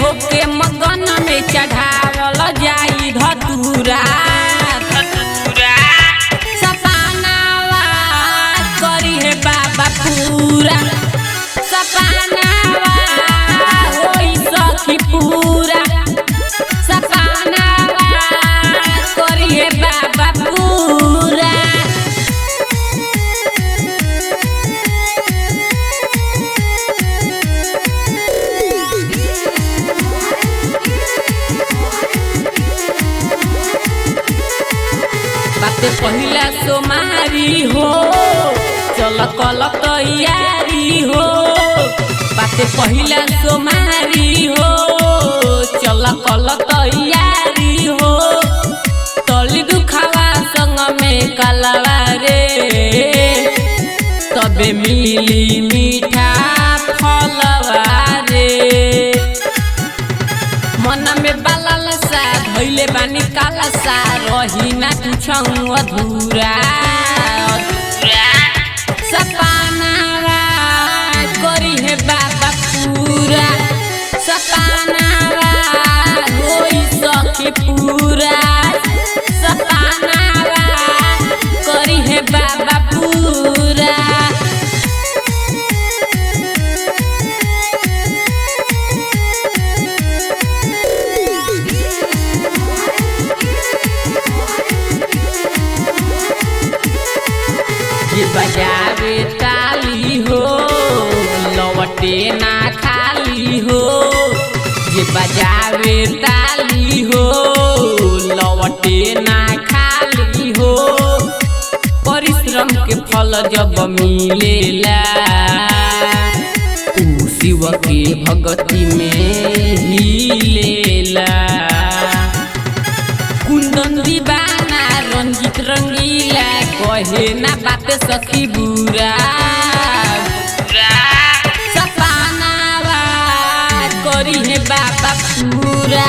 होके मगन में चढ़ावल जाई धतूरा सपनावा करी है बाबा पूरा सपनावा होई सखी पूरा सपनावा करी है बाबा पूरा। बाते पहिला सोमारी हो चल कल तैयारी हो बाते पहिला सोमारी हो चल कल तैयारी हो तली दुखावा संग में कलवा रे तबे मिली मीठा फलवा रे मन में बालल सा धैले बानी काला सा रही ना कुछ अधूरा सपनावा करी है बाबा पूरा सपनावा होई सखी पूरा सपनावा करी है बाबा पूरा। ये बजावे ताली हो लौटे ना खाली हो ये बजावे ताली हो लौटे ना खाली हो परिश्रम के फल जब मिलेला ऊ शिव के भक्ति में हिलेला कुंदन दीवाना रंजित रंगीला कहे ना बात सखी बुरा सपनावा करी है बाबा पूरा।